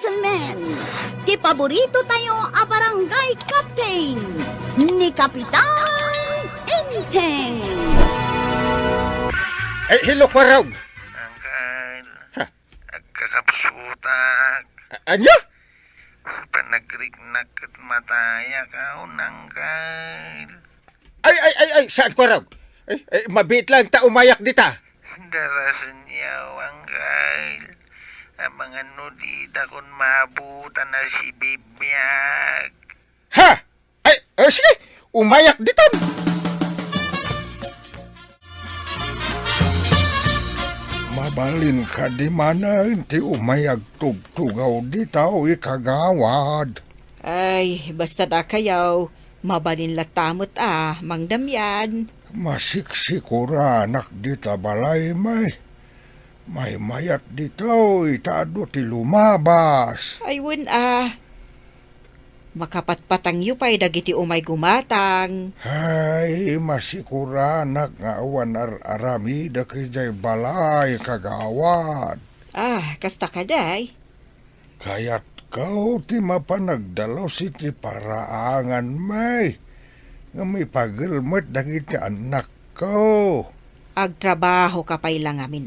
gentlemen, ti paborito tayo a barangay captain ni Kapitan Enteng. Hello, Kwarog. Angkal, Ha? agkakapsutak. Anya? Panagrignak at mataya ka, unangkal. Ay, saan, Kwarog? Mabit lang ta umayak dita. Darasan yaw, angkal. Ang mga nudita kung mabutan na si Bibiyag. Ha? Sige, umayak ditan. Mabalin ka di mana, hindi umayag tugtugaw ditaw ikagawad. Ay, basta da kayaw, mabalin latamot mangdamyan. Masiksikura anak dita balay may mayat ditaw itado ti lumabas. Ay, makapatpatang yu pa'y dagiti umay gumatang. Hay, masikura anak nga awan arami da kajay balay kagawad. Kasta kaday. Kaya't kau ti mapanagdalaw si ti paraangan nga may pagelmet dagiti anak ko. Agtrabaho ka pa'y lang amin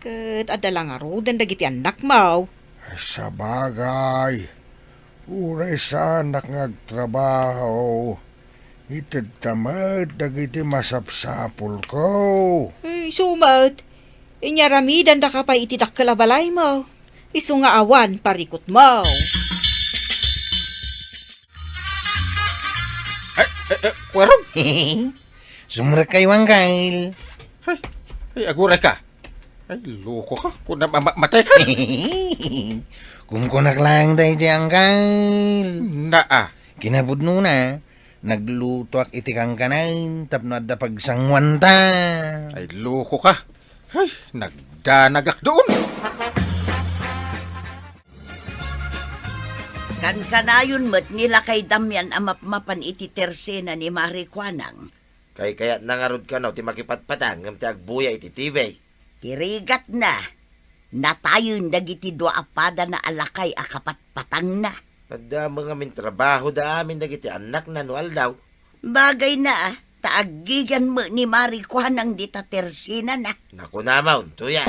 kat adalang arudan dagiti anak mo. Sa bagay, uray sa anak ngagtrabaho, itid tamad dagiti masapsapul ko. Ay, sumat. Inyaramidan da ka pa'y itidak kalabalay mo. Isu nga awan parikot mo. Kwarog? Sumra kayo, angkal. Ay, aguray ka. Ay, loko ka. Kung matay ka. Kung kunak lang dahi di, angkal. Naa. Kinabudno na, nagluto ak itikang kanan, tapno at da pagsangwan ta. Ay, loko ka. Ay, nagdanagak doon. Kan kanayon met nila kay Damian amapmapan iti tersena ni Marikwanang. Kaya nangarod ka no, ti makipatpatang, ngam ti agbuya iti TV. Tirigat na. Natayon dagiti dua apada na alakay akapatpatang na. Nadda mga min trabaho da amin dagiti anak na nual daw. Bagay na taagigan mo ni Marikwanang dita tersena na. Naku namaw, tuya.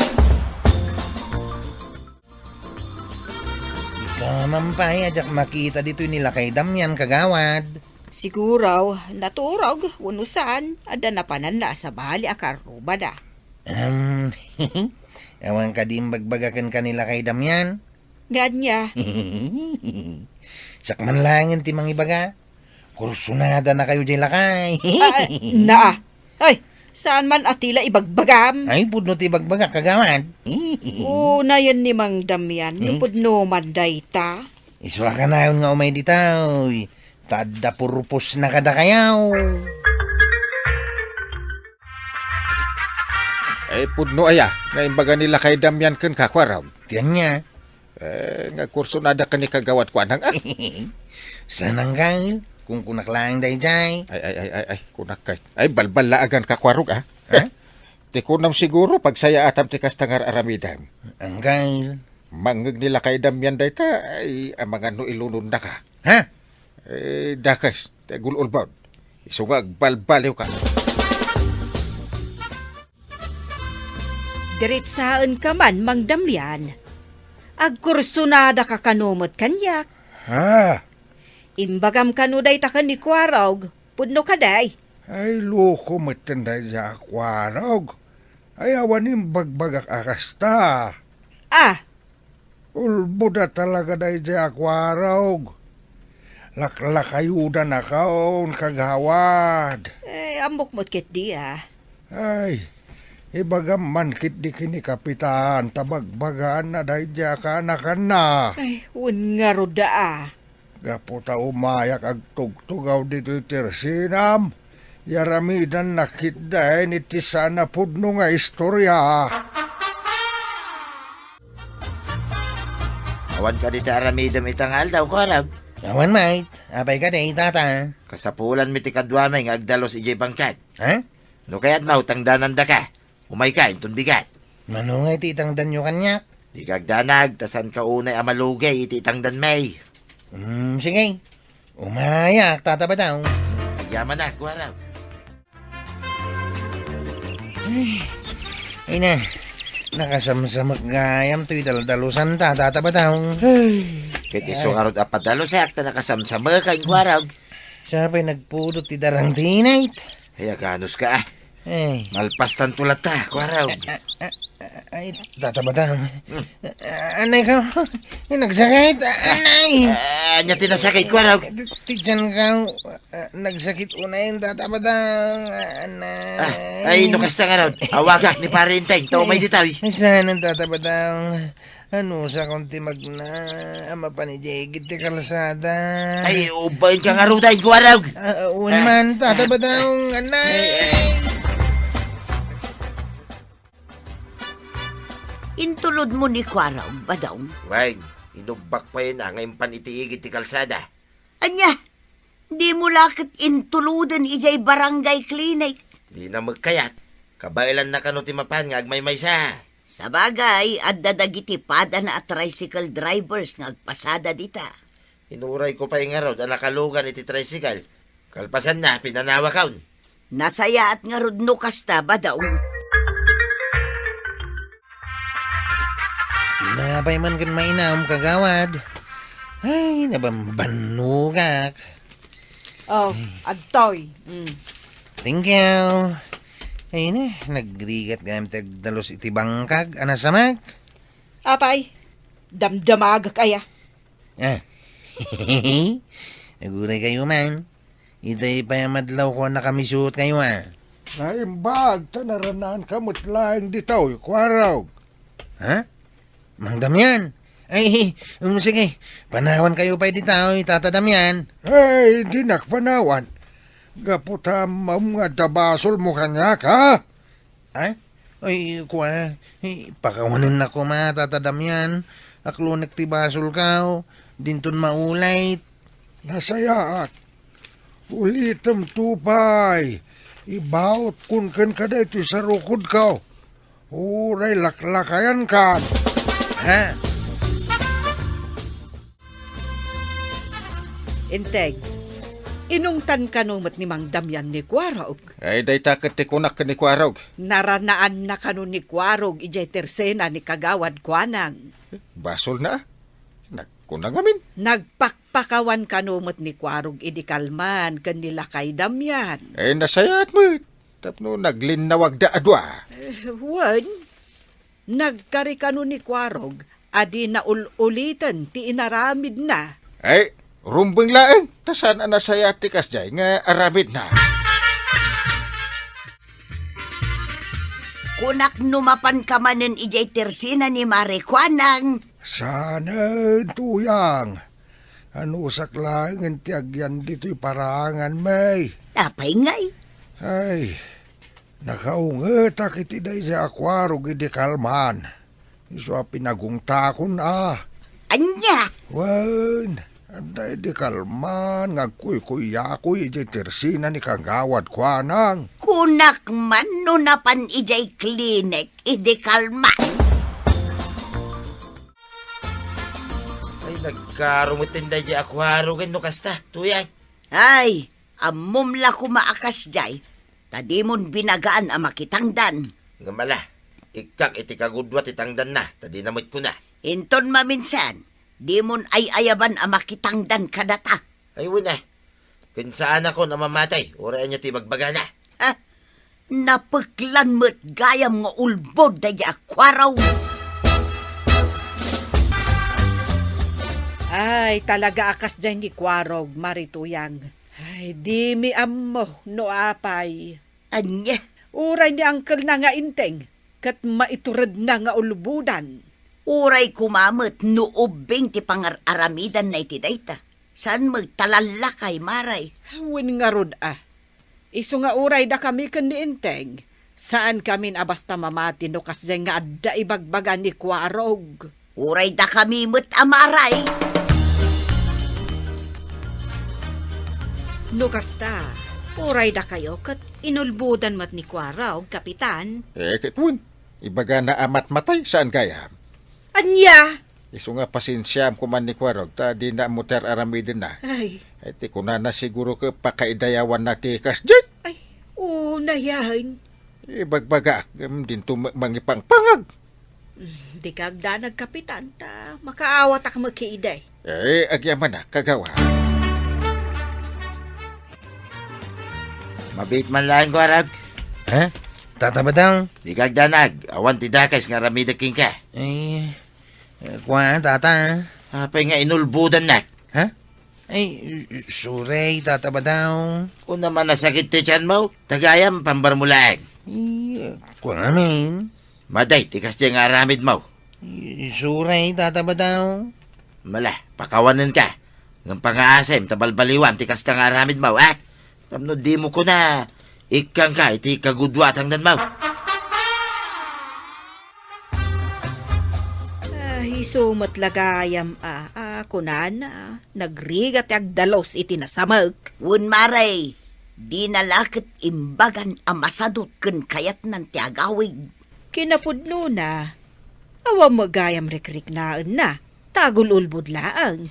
Kamampay, ajak makita dito nila kay Damian kagawad. Siguraw, naturog, unusan, ada napanan na sa bali akarubada. Ewan ka din bagbagakan kanila kay Damian. Ganya, Sakman langin ti mangibaga. Kursunada na kayo dyan lakay. Ay, saan man atila ibagbagam? Ay, pudno ti bagbaga kagawad. Na yan ni Mang Damian, lupod no manday ta. Iswa ka na yun nga umay ditaw. Tada purpos na kada kayaw. Ay, pudno aya. Ngayon baga nila kay Damian kan kakwarog. Tiyan niya. Nga kurso nada ka ni kagawad ko anang. Sanang kang, kung kunak lang day jay. Ay, kunak kay. Ay, balbal laagan kakwarog Ha? Ti kunam siguro pag saya atam ti kastangar aramidam. Ang kail. Mangag nila kay Damian dayta ay ang mga no ilunod na ka. Ha? Dakas, ti gululbawd. Isungag balbaliw ka. Diritsaan ka man, Mang Damian. Agkursunada ka kanumot kanyak. Ha? Imbagam kanuday ta ka ni Kwarog. Pudno ka day. Ay, loko matanday sa akwarog. Ay, awanin bagbagak akasta. Ulbo na talaga day sa akwarog. Laklakayuda na kaon kagawad. Amok mo't kit di Ay, ibagam man kit di kini kapitan, tabagbagaan na day sa kanakan na. Ay, nga roda Gaputa umayak agtugtugaw dito tersinam. Yaramidan nakit dahin iti sana pudno nga istorya. Awan ka di ti aramidam itangal daw, Kwarog. Awan mait, apay ka day tata. Kasapulan mi ti kadwamay nga agdalos ijay bangkat. Ha? No kaya't mautang dananda ka. Umay ka, intun bigat. Manungay ti itang danyo kanyak. Di kagdanag, tasan ka unay amalugay, ititangdan may. Sige. Umayak, tatabadaw. Yaman na, kuwaraw. Ay na, nakasamsamak gayam to'y daldalusan tatabadaw. Kahit isong arod apadalo sa akta nakasamsama ka, kuwaraw. Siya pa'y nagpudot ti darang tinayt. Kaya ganos ka ah. Ay, Malpas tan tulat ta, kuwaraw. ay, tatabadaw. Anay ka, nagsakit, anay. Anya tinasakit, kuwaraw. Tidyan ka, nagsakit unay, tatabadaw, anay. Ay, nukas ta nga raw. Awagak ni Parinteng, tao may ditaw. Ay, saan ang tatabadaw? Ano sa konti magna, ama pa ni Jegit ti kalsada. Ay, ubayin ka nga raw dahil, kuwaraw. Uwan man, tatabadaw, anay. Intulod mo ni Kwaraw, badaw. Wag, inubak pa yun ah, ngayon panitiigit ti kalsada. Anya, di mo lakit intuludan ijay barangay clinic. Di na magkayat. Kabailan na kano ti mapan nga agmay may sa. Sa bagay, at dadagiti pada na at tricycle drivers nga agpasada dita. Inuray ko pa yung nga raw, na nakalugan iti tricycle. Kalpasan na, pinanawa kaun. Nasaya at nga rudno kasta, badaw. Tinapay man kan mainam kagawad. Ay, nabambanugak. Oh, agtoy. Thank you. Ay na, nagrigat ganam tagdalos iti bangkag, anasamag. Apay, damdamag kaya. Ah, naguray kayo man. Itay pa yung madlaw ko nakamisut kayo Naimbag, tanaranan kamot laing ditaw, Kwaraw. Ha? Mang Damian. Ay, sige, panawan kayo pa ditaw, itatadamyan. Hey, di nakpanawan. Gaputam nga dabasol mo kanyak, ha? Ay, ay, kuha. Ay, pakawanin na ko matatadamyan. Aklo nagtibasol ka, dinton maulay. Nasayaat. Ulitam tupay. Ibawat kun kan kada ito sa rukod ka. Uray laklakayan ka. Ha? Integ, inungtan kanumot ni Mang Damian ni Kwarog. Ay, day takot ti kunak ka ni Kwarog. Naranaan na kanu ni Kwarog ijay tersena ni Kagawad Kwanang. Basol na. Nagkunang amin. Nagpakpakawan kanumot ni Kwarog idikalman kanila kay Damian. Ay, nasayat mo. Tapno naglinawag da adwa. Wan, nagkari kanu ni Kwarog adi na ulitan ti inaramid na. Ay, rumbeng laeng. Tasan ang nasayat ti kasjay nga arabid na. Kunak numapan ka manen ijay tersina ni Mare Kwanang. Sana tuyang. Ano saklaing ti agyan dito'y parangan may. Tapay ngay. Ay, nakaunget akiti day sa Akwarog iti kalman. Iso pinagungtakon Anya, Wan, anday di kalman, ngagkuy-kuyakoy iti tersina ni Kagawad Kwanang. kunak man no napan ijay clinic idikalman. Ay, nagkarumitin da di akwarugan no kasta, tuyay. Ay, amumla kumaakas jay. Tadimon binagaan ang makitangdan. Nga mala, ikak iti kagudwat itangdan na, tadi namit ko na. Inton maminsan, dimon ay ayaban ang makitangdan kadata. Ay, wala. Kung saan ako namamatay, oraan niya ti magbaga na. Ah, napaglan mo't gayam nga ulbod da di akwaraw. Ay, talaga akas dyan ni Kwarog, Marituyang. Ay, di mi ammo, no apay. Anya, Uray ni Uncle na nga inteng, kat maiturad na nga ulubudan. uray kumamot nuubing ti pangararamidan na iti dayta. Saan magtalala kay Maray? Hawin nga rod Iso nga uray da kami kan ni inteng. Saan kami abasta mamati no kasya nga adda ibagbaga ni Kwarog. Uray da kami mo't amaray. No kasta, uray da kayo kat inulbudan mat ni Kwaraw, kapitan. Kitwin, ibaga na amat matay saan kaya? Anya? Iso nga pasinsya ko man ni Kwarog, ta di na mo ter aramidin na. Ay, Ay, ti ko na siguro ka pakaidayawan na ti kasjay. ay, una yan. Ibagbaga, din to mangipangpangag. Di ka agdanag kapitan, ta makaawat ak magkiiday. Agyaman na, kagawa. Mabit man lang ko, Arab. Ha? Tatabadaw? Di kagdanag. Awan ti dakas nga ramidaking ka. Kwa, tata? Apay nga inulbudan na. Ha? Ay, sorry, tatabadaw. Kung naman nasakit ti tiyan mo, tagayam pambarmulaan. Kwa amin. Maday, tikas di nga aramid mo. Sorry, tatabadaw. Mala, pakawanan ka. Ng pangaasem, tabalbaliwam, tikas na nga aramid mo, ha? Tamno di mo ko na, ikang ka, iti kagudwat hangdan mo. Isumat lagayam kunan nagrigat agdalos iti nasamag. Wen maray, di nalakit imbagan amasadot ken kayat nan ti agawid. Kinapudno na, awa magayam rekrik na, tagul ulbud laang.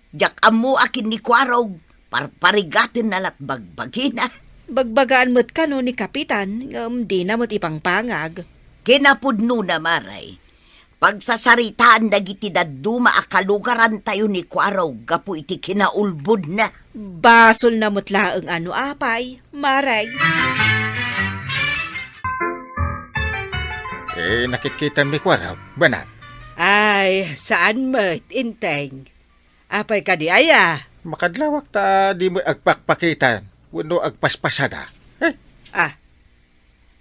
Jak amu akin ni Kwarog, parparigatin nalat bagbagina. Bagbagaan mo't kano ni kapitan, di na mo't ipangpangag. Kinapudno na maray. Pagsasaritaan dagiti daduma akalugaran tayo ni Kwarog, gapu iti kinaulbud na. Basol na mo't laang ano apay, maray. Nakikita ni Kwarog, banat. Ay, saan mo't, inteng? Apay ka di aya. Makadlawak ta di mo agpakpakitan, wano agpaspasada.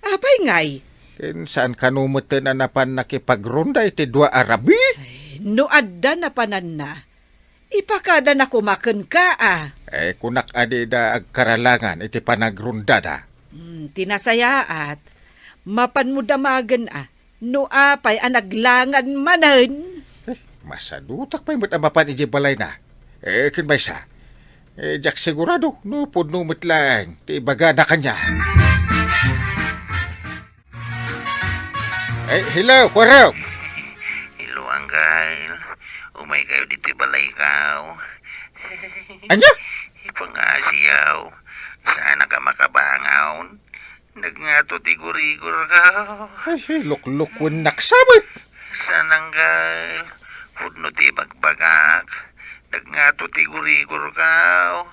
Apay ngay? Ken saan kanumutin na napan nakipagronda iti dua Arabi? No adda na panan na. Ipakada na kumakan ka Kunak adi da agkaralangan iti panagrundada. Tinasayaat. Mapan mo damagan no apay anaglangan manan. Masadutak pa yung mapan iji balay na. Kinbaysa. Jak sigurado, no puno lang, ti baga na kanya. Hello, Kwarog. Hello, Anggal. Umay kayo dito balay kao. Anya? Ipangasiyaw. Sana ka makabangaw. Nagngato tigurigor kao. Luk-luk wen naksabit. Sana, Anggal. Hudno ti bagbagak. Nagngato tigurigor kao.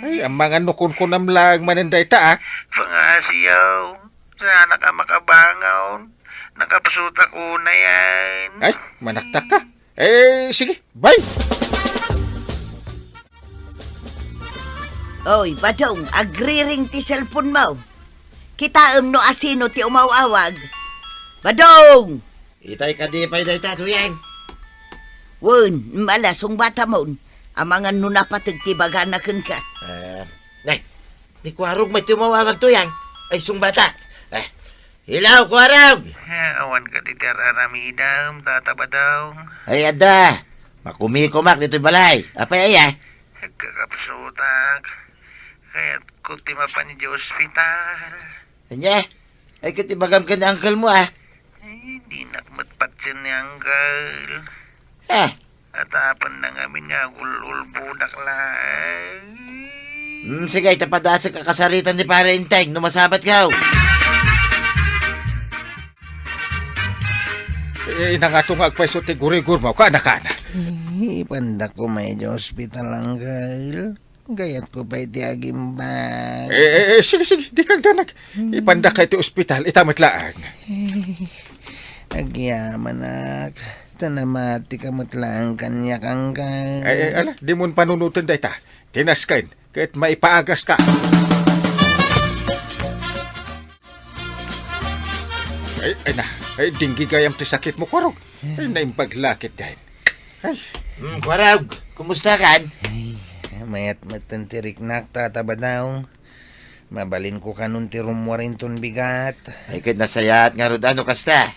Ang mga nukon ko namlang mananday ta, Pangasiyaw. Sana ka makabangaw. Nakapasuta ko na yan. Ay, manaktak ka. Sige, bye! Oy, Badong, agriring ti cellphone mo. Kitaam no asino ti umawawag. Badong! Itay ka di pa'y day tatuyan. Wen, malasong bata mo. Amangan no napatag ti baga na ken ka. Nay, ni Kwarog may tumawawag to yan. Ay, sungbata. Hilaw, Kwarog! Awan ka di teraramidam, tatabadaw. Ay, ada. Makumikumak dito'y balay. Apay ay, Nagkakapsutak. Kaya't kultima pa ni ospital. Anya? Ay, katibagam ka na uncle mo, Di nakmatpat siya ni Anggal. Atapan na ngamin nga ulbudak lang. Sige, tapadaan sa kakasaritan ni Pare Inteng, numasabat ka. Nangato nga agpaiso ti gurigur mo, kana-kana. Ipandak ko may ospital, Anggal. Gayat ko pa iti agimbag. Sige, di kang danag. Ipandak ka iti ospital, itamit laang. Agyaman, nak. Tanamati ka matlang kanyak, Anggal. Ala, di mo panunutin da ita. Tinaskain, kahit maipaagas ka. Dinggi gayam ti sakit mo, Kwarog. Naimbaglakit din. Kwarog, kumusta kan? Mayat matantirik nak tatabadaw. Mabalin ko kanun ti rumwarin ton bigat. Ay, kahit nasayat nga rod ano kasta.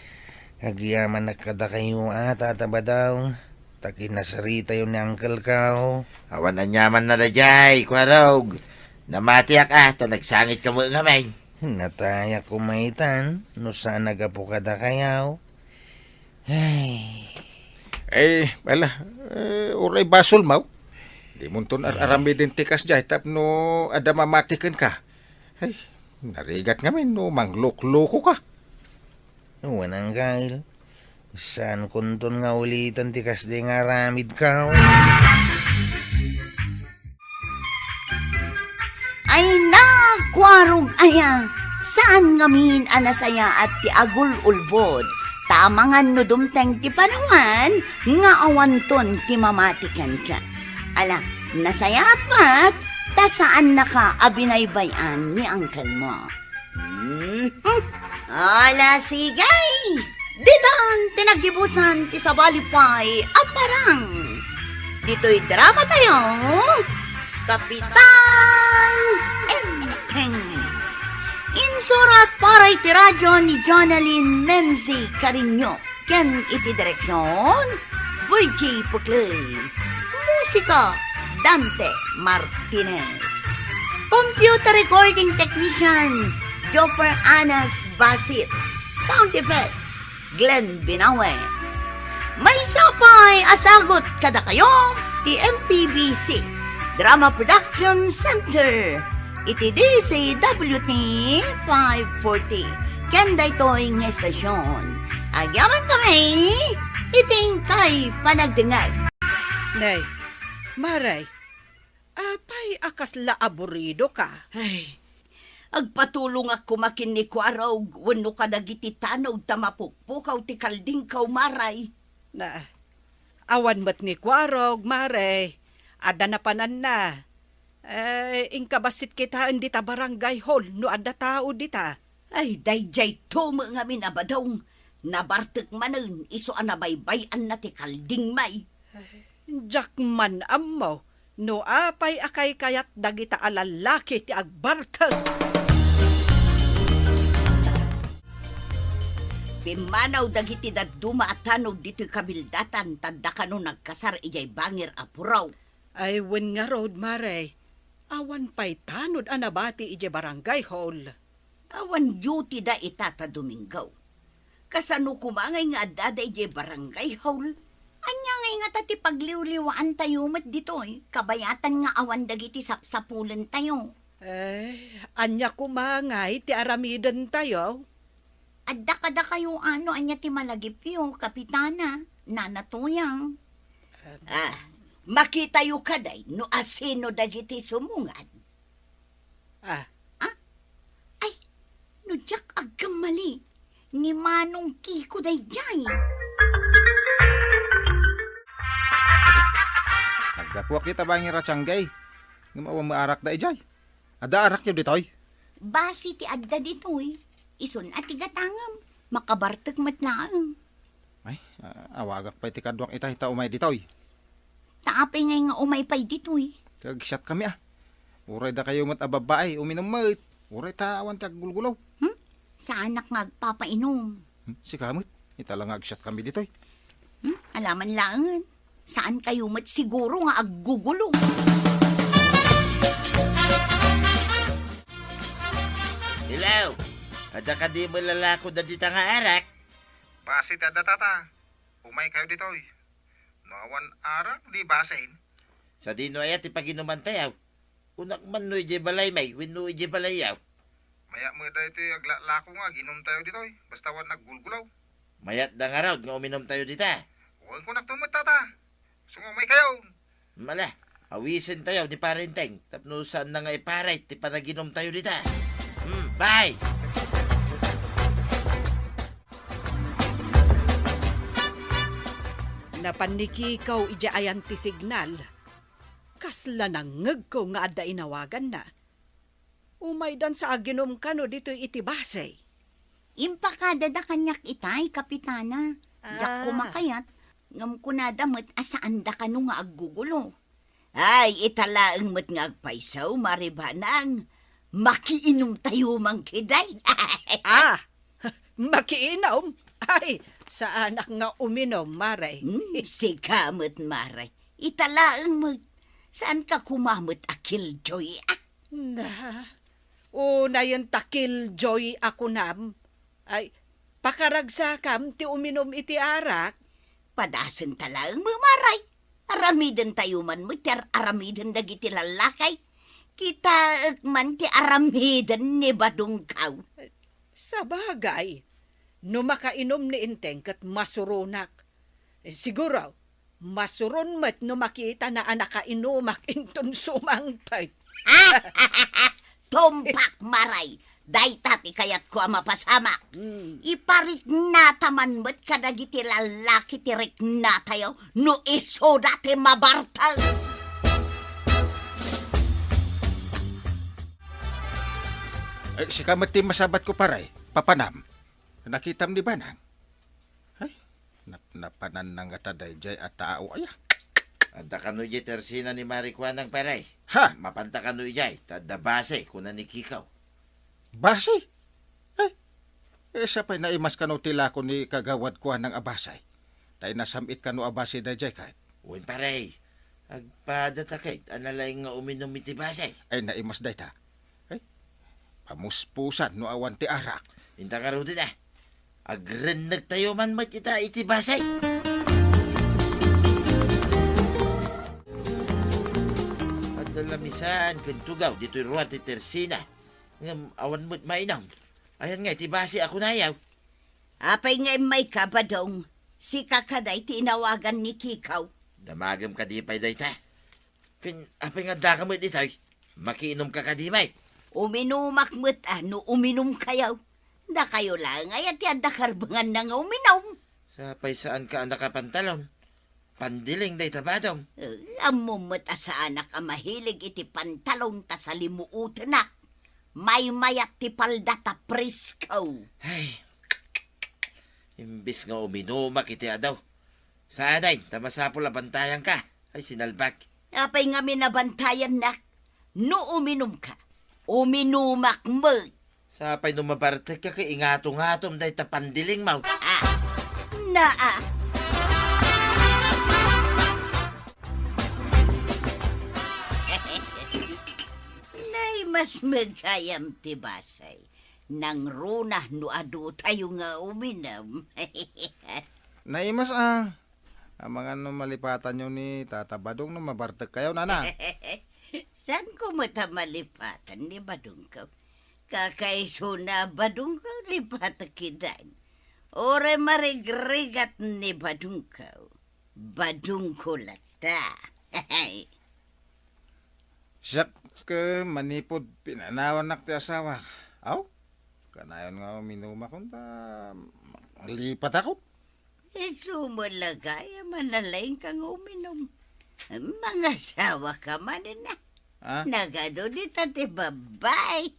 Kagyaman nakada kayo tatabadaw. Takin nasarita yun ni Uncle Kao. Awan na nyaman na dajay, Kwarog. Namatiak ta nagsangit ka mo ngamen. Nataya kumaitan, no saan nagapukada kayaw. Ay, Wala, uray basol mau. Di mo ton arami din tikas jay tapno ada mamatikan ka. Ay, narigat ngamin no manglok-loko ka. wanang kail. Saan kunton nga ulitan tikas di nga ramid ka? Ay na, kwarog aya. Saan ngamin anasaya at ti agul ulbod? Tamangan no dumteng ti panawan, nga awanton ti mamatikan ka. Ala, nasaya at pat, ta saan na ka abinaybayan ni angkel mo? Ala, sigay! Ditan, tinagibusan ti sabalipay, aparang. Dito'y drama tayo, Kapitan Enteng. Insurat para iti radyo ni Jonalyn Menzi Carino. Ken iti direksyon, Virgie Puclay. Musika, Dante Martinez. Computer recording technician, Jopper Anas Basit. Sound effects, Glenn Binawe. May sapay asagot kada kayo, ti MPBC Drama Production Center. Iti DCWT 540. Kenda ito'y ng estasyon. Agyaman kami, iting kay panagdingag. Nay, Maray, apay akas la aburido ka. Ay, agpatulong ako makinig ko araw, wano ka dagiti tanaw tamapukpukaw ti kalding kaw maray. Na, awan mat ni Kwarog, Maray, ada na panan na. Ingkabasit kita hindi ta barangay hall, no ada tao dita. Ay, dayjay to mga minabadong. Nabartek manen, iso anabaybayan na ti kalding may. Jakman ammo, no apay akay kayat dagita alalaki ti agbartag. Pimanaw dagiti daduma at tanog dito'y kabildatan, tanda ka no nagkasar ijay bangir apuraw. Ay, wen nga road, Maray. Awan pa'y tanod anabati ije barangay hall. Awan duty da itata Domingaw. Kasano kumangay nga adada ije barangay hall. Anya ngay nga tati pagliwliwaan tayo mat dito'y. Kabayatan nga awan dagiti sapsapulan tayo. Anya kumangay ti aramidan tayo. Adda kada kayo anya ti malagip yo, kapitana. Nanatuyang. Makita yu kaday no asino dagiti sumungan. Ay, no jak agam mali. Ni Manong Kiko dayjay. Nagkapuak kita ba nga ratsanggay? Nga mawang maarak da ijay. Ada arak nyo ditoy. Basi ti adda ditoy. Ison at tigatangam. Makabartag matlaang. Ay, awagak pa iti kadwak itay ta umay ditoy. Taapay ngay nga umaypay ditoy. Kagsyat kami Uray da kayo mat ababae, uminom mat. Uray ta awan ti aggulgulaw. Sa anak nga agpapainom. Si kamot, italang agsyat kami ditoy. Alaman lang. Saan kayo mat siguro nga aggugulong? Hello? Ada ka di mo lalako da dita nga arak? Basit ada tata. Umay kayo ditoy. Nawan arak di basin. Sa dino ayat ipaginuman tayaw. Unak man no ije balay may, wino ije balayaw. Maya mo da iti aglalako nga ginom tayo ditoy. Basta wan naggulgulaw. Mayat da nga raw nga uminom tayo dita. Huwag ko nagtumot tata. Sungumay kayo. Mala, awisin tayo ni parenteng. Tapno saan na nga iparay, ti panaginom tayo dita. Bye! Napaniki ikaw ija ayan ti signal. Kasla nangeg ko nga adda inawagan na. Umaydan sa aginom ka no dito'y itibase. Impakada da kanyak itay, kapitana. Dak kumakayat. Ngam kunadamot asaan da ka no nga aggugulo. Ay, italaang mat nga agpaisaw, maribanang. Makiinom tayo mangkiday. Makiinom? Ay, sa anak nga uminom, Maray. Si kamot, maray. Italaang mat. Saan ka kumamot akil, Joy? Na, una yung takil joy ako nam. Ay, Pakaragsakam ti uminom iti arak. Padasan talang mamaray. Aramiden tayo man mo, ti aramiden dagiti lalakay. Kita man ti aramiden ni badungkaw. Sa bagay, no makainom ni Inteng kat masurunak. Siguro, masuron mat no makita na anakainumak inton sumangpay. Tumpak maray. Day tati kayat ko ang mapasamak. Iparik nataman mo't kadagiti lalaki tirik na tayo no iso dati mabartang. Si kamati masabat ko paray, papanam. Nakitam ni Banang. Ay, napanan ng gataday jay at tao aya. Anda kanu jay tersina ni Marikwanang paray. Ha? Mapanta kanu jay, tada base kuna ni Kikaw. Basi? Ay, sa pa'y naimas ka no tila ko ni kagawad ko ng abasay. Tay nasamit ka no abasi da jay kahit. Uwin paray, agpadatakay, analay nga uminom iti base. Ay naimas day ta. Ay, pamuspusan no awan ti arak. Inta ka rin agrenag tayo man makita iti base. Adalamisan, kantugaw, dito'y ruwan ti tersina. Ngam awan mo't mainam. Ayan nga, iti base ako na yaw. Apay nga may kabadong. Si kakaday tinawagan ni Kikaw. Damagam ka di pa'y day ta. Apay nga daka mo't ito'y, makiinom ka ka di may. Uminumak mo't no uminom kayaw. Da kayo lang ay at yan dakarbangan na nga uminom. Sa pa'y saan ka ang nakapantalon? Pandiling day tabadong. Amo mo't sa anak ang mahilig iti pantalong ta sa limuutan na. May mayat ti palda ta priskaw. Ay, imbis nga uminumak iti adaw. Sa aday, tamasapol abantayan ka. Ay, sinalbak. Apay nga minabantayan nak. No uminom ka, uminumak mo. Sa pa'y numabartek ka kay ingatong-atom day tapandiling mau. Naa. Nay mas magayam ti basay. Nang runah no adu tayo nga uminom. Naimas ang mga no malipatan nyo ni Tata Badong no mabartag kayo, nana. Saan ko matamalipatan ni Badong ka? Kakaiso na Badong ka lipatan kidan. Ore marigrigat ni Badong ka. Badong ko lata. Siyak ka manipod pinanawan nak ti asawa. Aw, kanayon nga minuma kong ta lipat ako. Sumulagay, manalain kang uminom. Mga sawa ka man na. Nagado dito ti babay.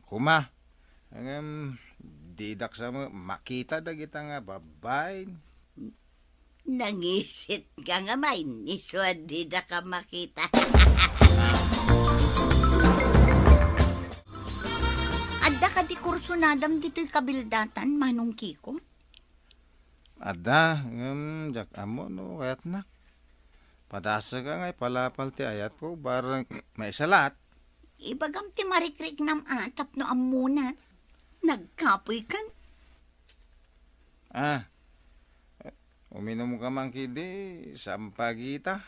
Kuma, didak sa mo, makita da kita nga babay. Nangisit ka nga may niswad di da ka makita. Adda ka di kurso nadam dito kabildatan, Manong Kiko? Ada, jak amo no, kayat na. Padasa ka nga, palapal ti ayat ko, barang may salat. Ibagam ti marikrik nam atap no amuna. Nagkapoy kan. Uminom ka man kidi, sampagita.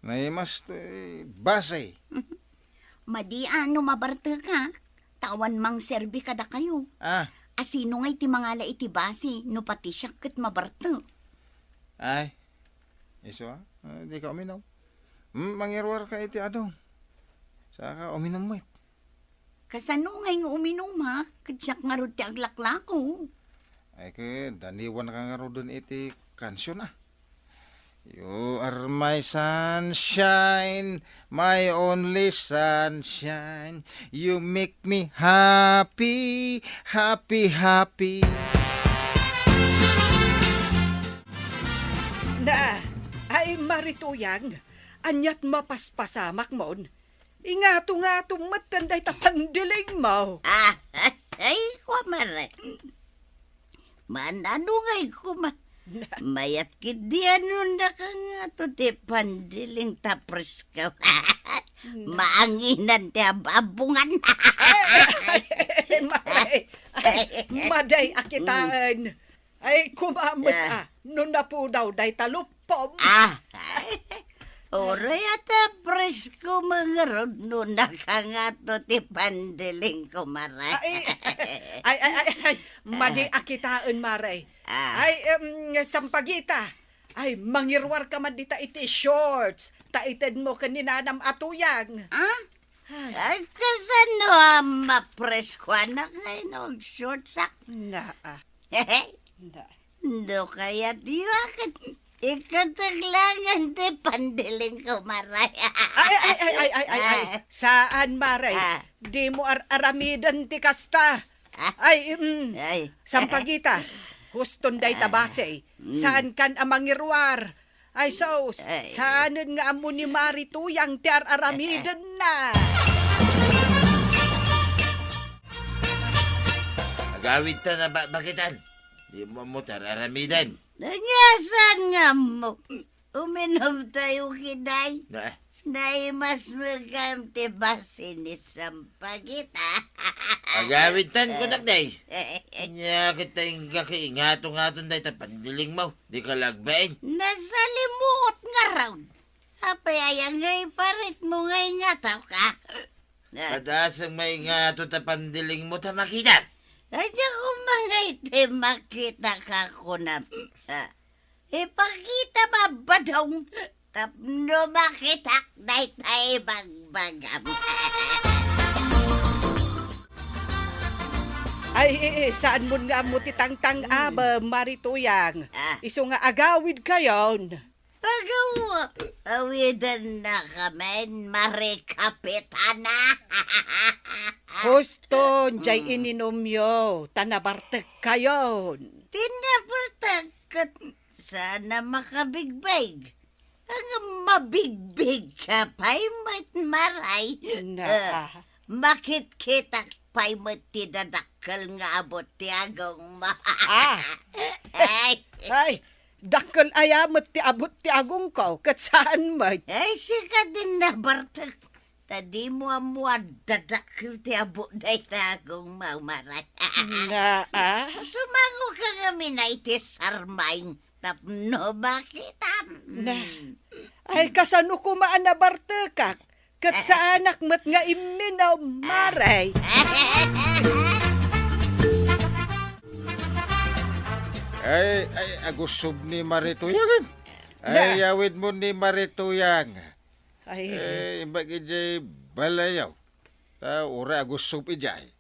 Naimas to basay. Madi ano mabarte ka. Tawan mang serbi kada kayo. Asino ngay ti mangala iti basi, no pati siya kat mabarte. Ay, iso di ka uminom. Mangirwar ka iti adong. Saka uminom mo it. Kasano ngay nga uminom ha, katsyak nga ro ti aglaklako. Ay ke, daniwan ka nga ro dun iti kansyon You are my sunshine, my only sunshine. You make me happy, happy, happy. Ay marituyang, anyat mapaspasamak mon. Ingato-ngato matanday tapandiling mo. Ay, kumare. Manano ngay Mayat kidian nun na ka nga to ti pandiling tapres ka. Maanginan ti ababungan. Maday akitaan. Ay, kumamot Nung napo daw, day talupom. Oray at presko mga rod nun na ka nga to ti pandiling ko maray. Ay, maday akitaan, Maray. Ay, sampagita. Ay, mangirwar ka man dita iti shorts. Taited mo kaninanam atuyang. Ay, kasano mapresko na kayo ng short sak? Na. No kaya diwakan. Ikataglangan ti pandiling ko maray. Ay. Saan, Maray? Di mo aramidan ti kasta. Ay, sampagita. Huston day tabase. Saan kan amangirwar? Ay, sos. Saanan nga amo ni Marituyang ti aramidan na. Agawid ta na bakitan. Di mo mo tararamidan. Nanyasan nga mo. Uminom tayo kiday. Nay mas magamti ba sinisampagita? Agawitan ko na, day. Nya kita yung kaki-ingatong-ngatong day, pandiling mo. Di ka lagbain. Nasalimuot nga raw. Apayayang ngay parit mo ngay ngataw ka. Kadasang may ngato pandiling mo makitan. Ay, ako mangay te makita ka ko na. Ipakita ba ba daw? Tapno makitak day tayo bagbagam. Ay, saan mo nga mo titangtang aba, Marituyang? Iso nga agawid kayon. Pagawa, awidan na kami, marikapitana. Huston, jay ininom yo, tanabartek kayon. Tinabartakat, sana makabigbig. Ang mabigbig ka pa'y maray. Makit-kitak pa'y matidadakal nga abot ti agong Ay, dakkel ayamat ti abot ti agong ko, kat saan may? Ay, sika din na bartak. Tadi mo dadakil ti abot na itagong maumaray. Sumango ka nga minay ti sarmaing tapno bakitam. Ay, kasano kumaan na bartekak? Kat sa anak mat nga iminaw, Maray. Ay, agusob ni Marituyang. Ay, yawid mo ni Marituyang. Ay, bagi jay balayaw. Ura agusob ijay.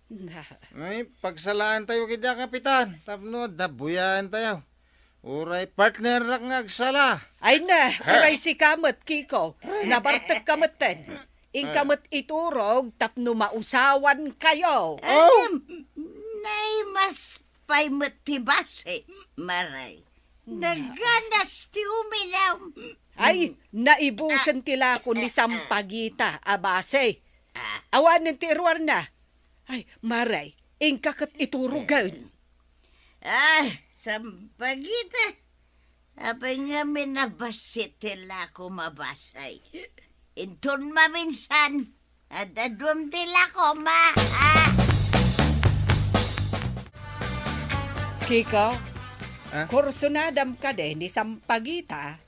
Ay, pagsalaan tayo kaya kapitan. Tapno, dabuyan tayo. Uray, partner rak ngagsala. Ay na, aray si kamat, Kiko. Nabartek kamaten. In kamat iturog, tapno mausawan kayo. Nay, mas pa'y matibase, Maray. Naganas ti uminaw. Ay, naibusan tila ko ni Sampagita, abase. Awanin ti irwar na. Ay, Maray, ingkakat iturugan. Sampagita. Apay nga minabasit tila ko mabasay. Inton maminsan. At adum tila ko Kiko, kursunadam ka din ni Sampagita.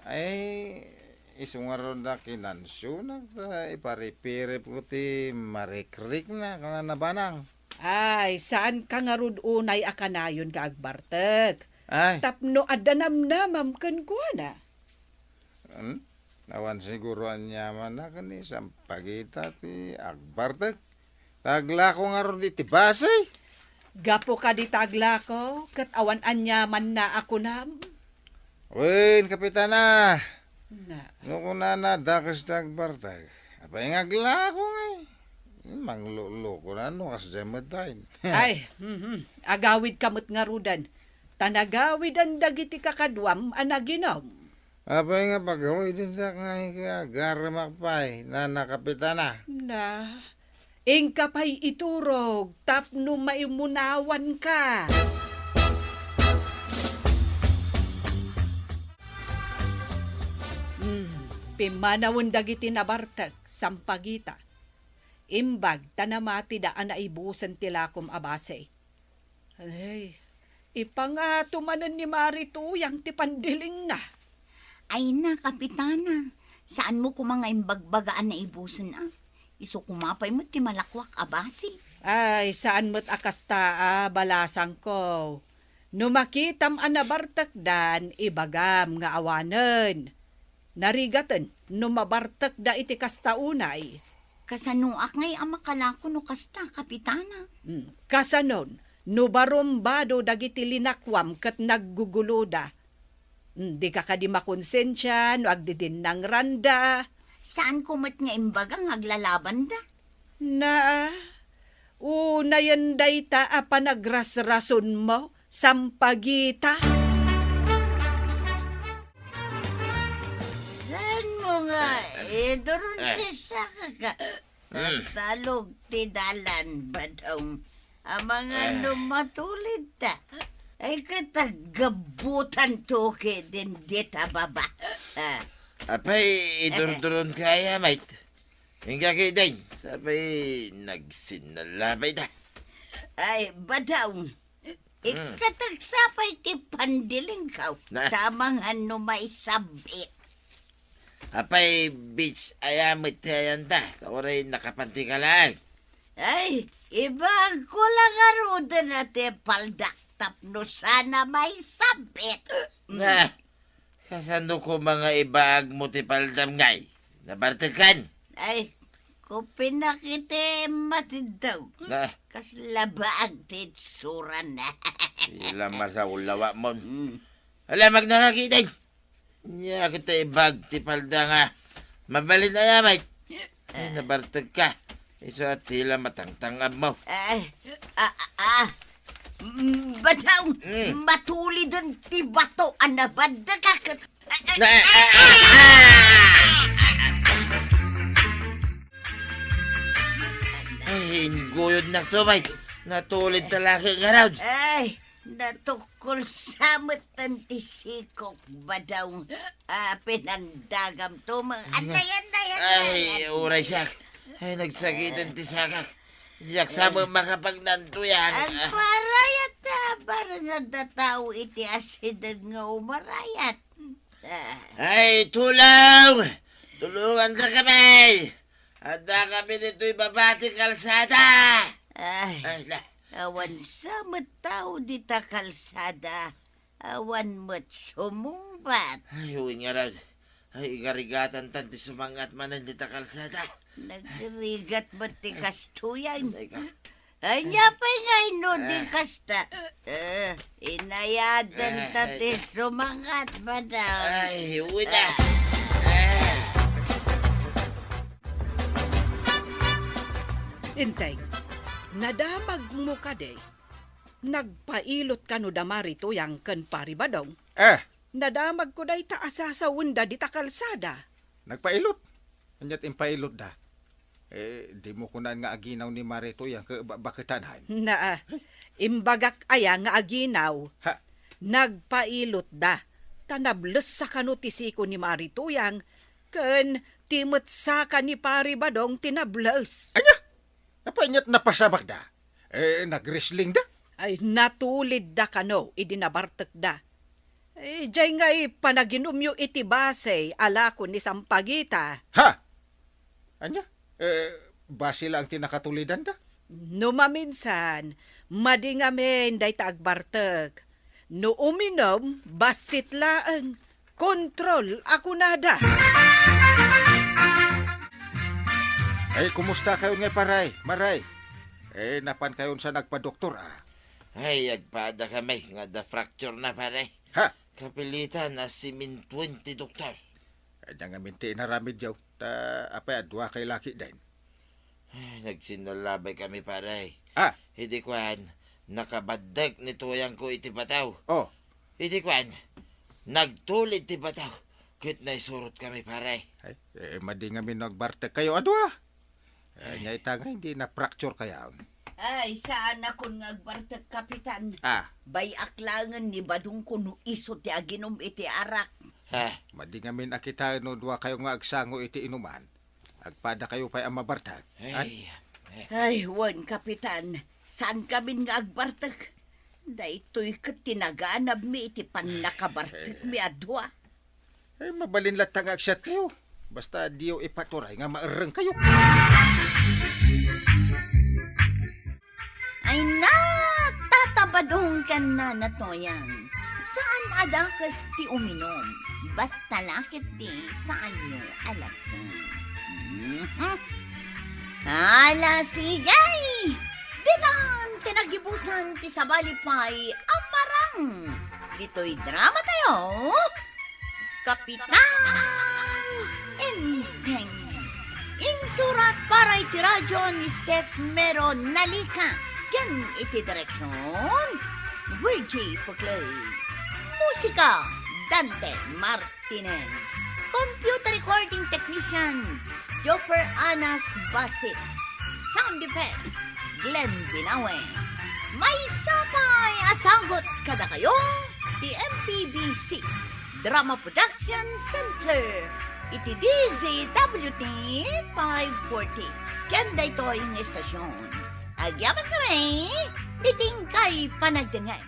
Ay, isungaron na kinansyo na iparipirip ko ti marikrik na kananabanang. Ay, saan ka nga rud unay akanayon ka agbartek? Ay, Tapno adanam-namam kan ko na. Awan siguro ang yaman na kani Sampagita ti agbartek. Tagla ko nga ron iti basay. Gapo ka di tagla ko, kat awan anyaman na ako nam. Wen, kapitana. Na. Nuko na dakas ti agbartek. Apay nga agla ko nga manglulo ko na no kas jemetayin. Ay, agawid kamot nga rudan. Tanagawid ang dagiti kakadwam anaginom. Apay nga pagawid din ta nga garamakpay na nakapitana. Na, ingka pa'y iturog, tapno maimunawan ka. Pimanawon dagiti nabartag sampagita. Imbag tanamati da anaibusan tilakom abase. Ay, ipangatumanan ni Marito yang ti pandiling na. Ay na, Kapitana. Saan mo kumanga imbagbagaan na ibusan Iso kumapay mo ti malakwak abasi. Ay, saan mo't akasta balasang ko. Numakitam anabartak dan ibagam nga awanen. Narigatan, numabartak da iti kastaunay. Kasanuak ngay amakalako no kasta, Kapitana. Kasanon, nubarumbado dagiti linakwam kat nagguguloda. Di ka kadi makonsensya, no agdidin ng randa. Saan kumat nga imbagang aglalaban da? Na, una yan dayta panagrasrason mo, sampagita. Saan mo nga, doon sa ka. Salog ti dalan ba daw? Ang mga numatulid ta. Ay katagabutan toke din dita baba. Apay, idurduron kaya, mate. Hingga kayo din. Sabay, nagsinalabay da. Ay, badaw. Ikatagsapay ti pandiling kaw. Na? Tamang ano may sabit. Apay, bitch, ayamit tayan da. Kauray nakapanti ka lang. Ay, ibang ko lang aruda na ti paldaktap no sana may sabit. Na, kasano ko mga ibaag mo ti paldam ngay? Nabartakan. Ay, ko pinakita matidaw. Na, Kas labaag ti tsura na. sila masaulawa mo. Alamag nakakita. Niya kita ibag ti palda nga. Mabalin na yamay. Ay, nabartag ka. Isa at tila matangtangab mo. Ay, badaw, matuli doon ti bato, anabanda ka. Na, Ay, inguyod na to, mate. Natulid talaki nga raw. Ay, natukol sa matantisikok badaw. Pinandagam to mga andayan na yan. Ay, uray siya. Ay, nagsakitan ti sakak. Siyak sa mga makapagnantuyan. Ang parayat na, para nadatao iti asidag nga umarayat. Ay, tulaw! Tulungan ka kami! Handa kami nito'y babati kalsada! Ay, Ay, la. awan sa matao di ta kalsada. Awan mo't sumumbat. Ay, huwin nga raw. Ay, garigatan tanti sumangat manan di ta kalsada. Nagrigat ba't ti kastuyan? Ay, ka. Ay, nyapay nga ino di kasta. Inayadan ta ti sumangat ba daw? Ay, huwin na. Inteng, nadamag mo ka day. Nagpailot ka no damarito yang ken paribadong. Nadamag ko day taasa sa wunda di ta kalsada. Nagpailot. Anyat impailot da. Di mo kunan nga aginaw ni Marito yang bakitanhan. Na, imbagak aya nga aginaw. Ha? Nagpailot da. Tanablos sa kanutisiko ni Marituyang. Ken timot sa ka ni paribadong tinablos. Anya? Napanyat napasabak da. Nag-wrestling da. Ay natulid da kano, idinabartek da. Diyay nga panaginom yu iti basay, alako ni Sampagita. Ha? Anya? Basi lang tinakatulidan da. No maminsan, madingamen day taagbartek. No uminom, basit laeng. Kontrol ako nada. Ay, kumusta kayo nga paray? Maray. Napan kayon sa nagpa-doktor Ay, agpada kami nga da fracture na pare. Ha? Kapilitan na simintuin ti doktor. Kanya nga minti na ramid yaw. Apay, adwa kay laki din. Ay, nagsinulabay kami pare. Hindi kwan, nakabadag ni tuyang ko iti bataw. Oh. Hindi kwan, nagtulid ti bataw. Kit na isurot kami pare. Ay, madi nga minagbartek kayo adwa. Nya itanga hindi na fracture kaya. Ay, saan akong ngagbartag, Kapitan? Bay aklangan ni badong kuno iso ti aginom iti arak. Ha? Madi ngamin akita no duwa kayo nga agsango iti inuman. Agpada kayo pa'y amabartag. Ay. Ay, wan, Kapitan. Saan kami nga agbartag? Daytoy kat tinaganab mi iti panakabartag mi adwa. Ay, mabalin latang agsyat kayo. Basta diyo ipaturay nga maarang kayo. Ay natatabadong ka na natoyang. Saan adakas ti uminom? Basta lakit ti saan nyo alaksan. Ala sigay! Ditan tinagibusan ti sabalipay aparang. Dito'y drama tayo. Kapitan Enteng. Insurat para iti radyo ni Steph Meron Nalika. Ken iti direksyon Virgie Puclay. Musika Dante Martinez. Computer recording technician Jopper Anas Basit. Sound effects Glenn Binawe. May sapay asagot kada kayo di MPBC Drama Production Center iti DZWT 540. Kenda ito yung estasyon. Agyaman kami, iting kay panagdangay.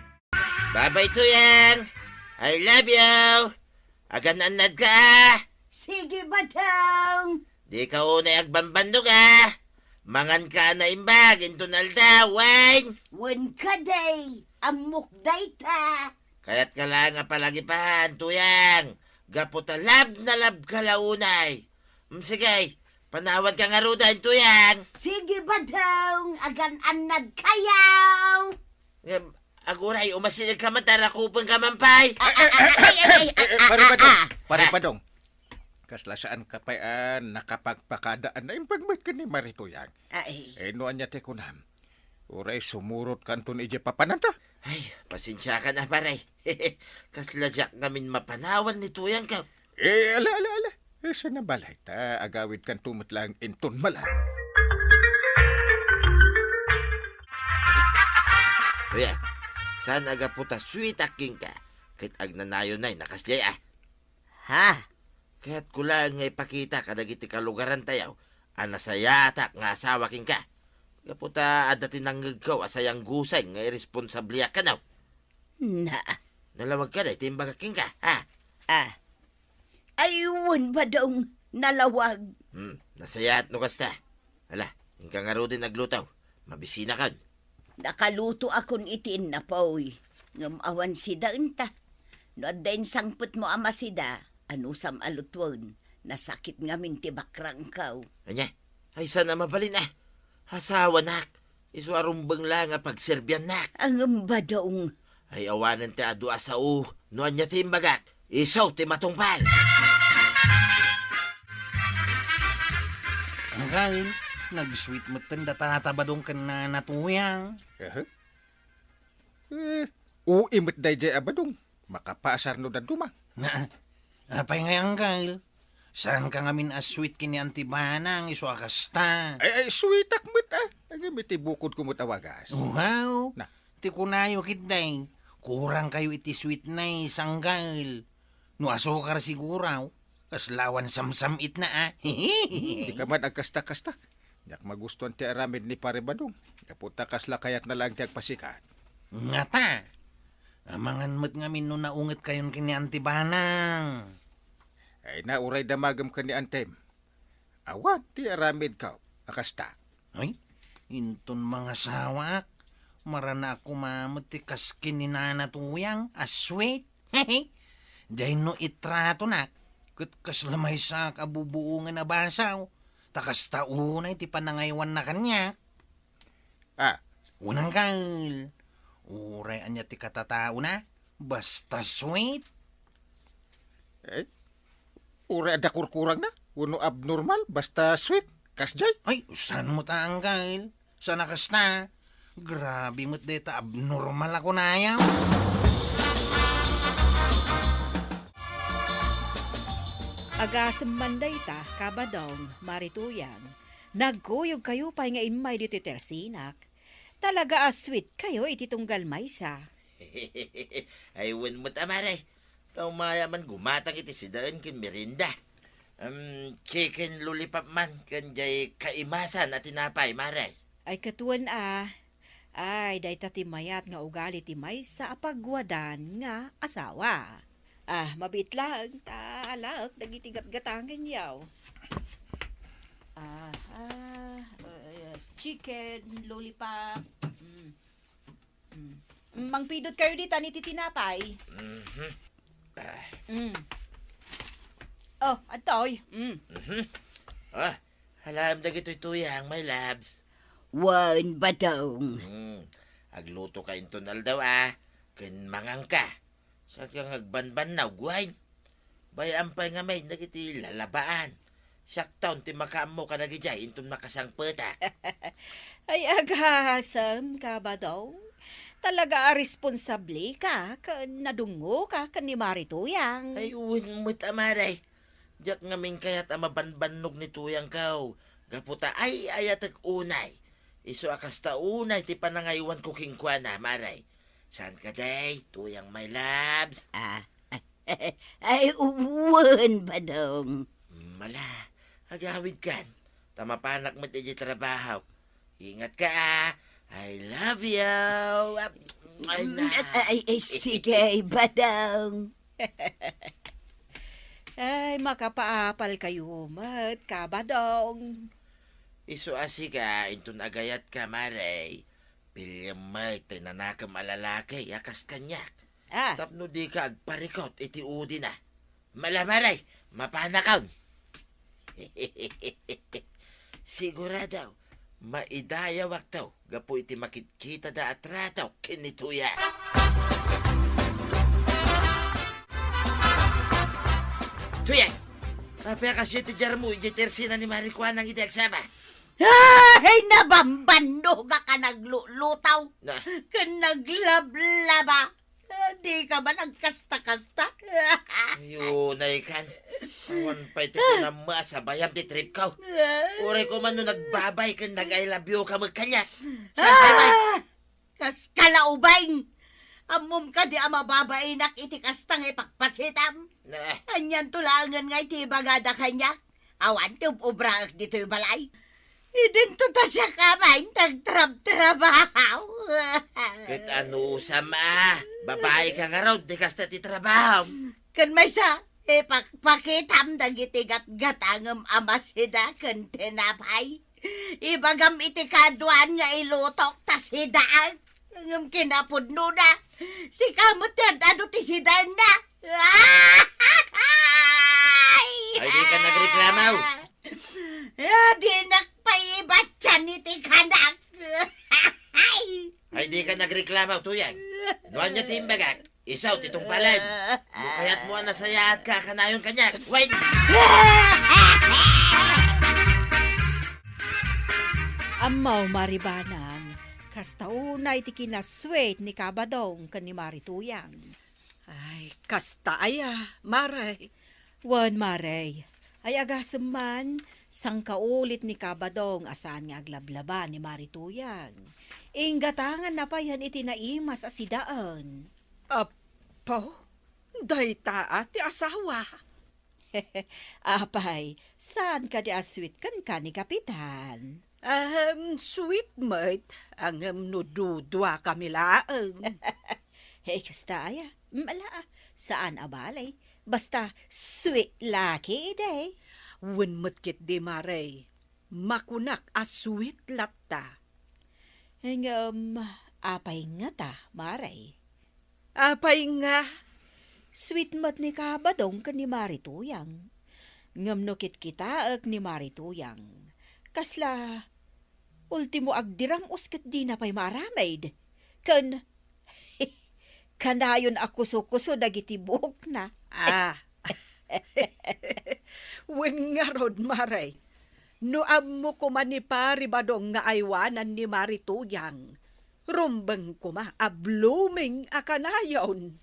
Bye-bye, Tuyang. I love you. Agananad ka. Sige ba daw? Di ka unay agbambandog ah. Mangan ka na imbag, intunalda, wine. Wan ka day, amok day ta. Kaya't ka lang nga palagipan, Tuyang. Gaputa lab na lab ka launay. Sige, panawan ka nga rudan, Tuyang. Sige ba daw? Agan-anad kayaw. Aguray, umasilig ka man, tarakupang ka mampay. Pare padong. Kasla saan ka pa'y nakapagpakadaan na impagmat ka ni Maritoyang. Ay, No anya te kunam. Uray sumurot kanton ije papananta. Ay, pasensya ka na, paray. Kasladyak ngamin mapanawan ni Tuyang ka. Ala. Sana balay ta, agawid kan tumot lang inton mala. Tuyang, saan aga puta sweet aking ka? Kahit agnanayon na'y nakaslay ah. ha? Kaya't kulang nga ipakita kadagiti kalugaran tayaw. Anasayatak nga asawa king ka. Kaputa adatin ang ngagkaw asayang gusay nga irresponsabliya ka naw. Na, Nalawag ka na, timbang king ka, ha? ayun ba daw nalawag? Nasayat no kasta. Hala, ingka nga ro din naglutaw. Mabisina ka. Nakaluto akong itiin na poy. Ngamawan si daunta. No adain sangput mo ama sida, anusam alutwon, nasakit nga mintibakrang kaw. Anya, ay sana mabalin ah. Hasawa nak. Isu arumbang lang nga pagserbyan nak. Ang ba daw? Ay awanan ti adu asao. No anya timbagak. Isaw ti matungpal. Ang kain, nag-sweet mo tanda tatabadong ka na natuyang. Uimit day jay abadong. Makapasar no daduma. Na, apay nga ang kail. Saan ka ngamin as-sweet kini antibanang iso akasta? Ay, sweet akmet ah. Ang imiti bukod kumot awagas. Wow, Na. ti kunayo kitday. Kurang kayo iti sweet na sanggal. No asukar siguraw. Kaslawan samsam it na ah. Di ka man agkasta-kasta. Yak magustuhan ti aramid ni pare badong. Kaputa kasla kayat na lang tiyag pasikat. Nga ta. Amangan mo't ngamin no naungit kayon kini antibanang. Ay nauray damagam ka ni Antem. Awan ti aramid ka. Akasta. Ay, inton mga sawak. Marana ako mamot ti kaskin ni nanatuyang aswet. Dahil no itrato na. Kat kaslamay sa kabubuungan na basaw. Takas taunay ti panangaywan na kanya. Unang kail. Uray anya ti katatao na. Basta sweet. Uray ada kurkurang na. Uno abnormal. Basta sweet. Kasjay. Ay, saan mo taang kail? Sana kas na. Grabe mo't deta abnormal ako na ayaw. Agas manday ta, kabadong, marituyang. Nagkuyog kayo pa nga imay dito tersinak. Talaga aswit kayo iti tunggal maysa. Ay, win mo tamaray. Tao maya man gumatang iti sidaan kin merinda. Chicken lollipop man kan jay kaimasan at tinapay, maray. Ay katuan Ay, day ti mayat nga ugali ti may sa apagwadan nga asawa. Mabit lang, talak, dagitigat-gatangin yaw. Chicken, lollipop. Mangpidot kayo dito ni titinapay. Oh, atoy. Halam na gito'y tuyang, my labs. Wan badong. Agluto ka intonal daw ken mangang ka. Sa kang agbanban na guwain. Bayaan pa nga may nagiti lalabaan. Saktaon ti makamo ka nagijay inton makasangpeta. Ay agasam ka ba daw? Talaga responsable ka, nadungo ka ni Marituyang. Ay unmut amaray. Diyak ngamin kaya't amabanbanog ni tuyang kaw. Gaputa ay ayatag unay. Iso akas taunay ti panangaywan ko kingkwana, maray. Saan ka day, tuyang my labs? Ay, wan badong. Mala, agawid kan. Tamapanak mo ti trabaho. Ingat ka I love you. Ay, sige, badong. Ay, makapaapal kayo, mat, kabadong. Iso asika, intun agayat ka, maray. Pilyam may tinanakam alalaki, yakas kanya. Tapno di ka agparikot, iti udi na. Malamaray, mapanakaw. Siguradaw, maidaya waktaw, gapo iti makitkita da atrataw, kinituya. Tuya, tapia kasi iti jarmo, iti tersina ni Marikwanang iti agsama. Ay, nabambando ka naglulutaw. Na, Naglablaba. Di ka ba nagkasta-kasta? ayun, naikan. Awan pa iti ko na masabayam ti trip ka. Uray ko man no nagbabay kan nag-I love you ka magkanya. Saan bye-bye? Kas kalaubaing. Amom ka di amababay nak iti kastang ipakpakitam. Na, Anyan tulangan nga iti bagada kanyak. Awan ti ubrang dito'y balay. Idinto ta siya kamay, nagtrab-trabaho. kahit ano sama, babae ka nga raw, di kasta ti trabaho. Kan may sa, ipakpakitam dagiti gat-gatangam amasida kan tinapay. Ibagam iti kaduan nga ilutok ta sidaan. Ngam kinapudno na. Si kamot yan, ano ti sidaan na. Ay, di ka nagreklamaw. Di nakpaibatsan iti kanak. Ay, di ka nagreklamaw, tuyang. Noan niya timbagak. Isaw, titong palag. Kaya't mo na saya at kakanayon kanyak. Wait! Amaw maribanang, kastaunay ti kinaswet ni kabadong kan ni Marituyang. Ay, kasta maray. Wan maray, ay agasem man, sang kaulit ni kabadong asan nga aglablaban ni Marituyang. Inggatangan na pa yan iti naimas asidaan. Apo, day taat ti asawa. Apay, saan ka di aswit kan ni Kapitan? Sweet mate, ang nududwa kami laang. Hey, kasta aya, saan abalay? Basta sweet laki, day. Wenmet kit di maray, makunak a sweet latta. Apay nga ta, maray. Apay nga, Sweet mat ni kabadong kan ni Marituyang. Ngamno kita ni Marituyang. Kasla, ultimo agdirang uskat di na pa'y maramaid. Kanayon ako sukuso dagiti buhok na. wen nga rod maray. No ammo ko man ni pari badong nga aywanan ni Marituyang. Rumbeng ko ma, a blooming a kanayon.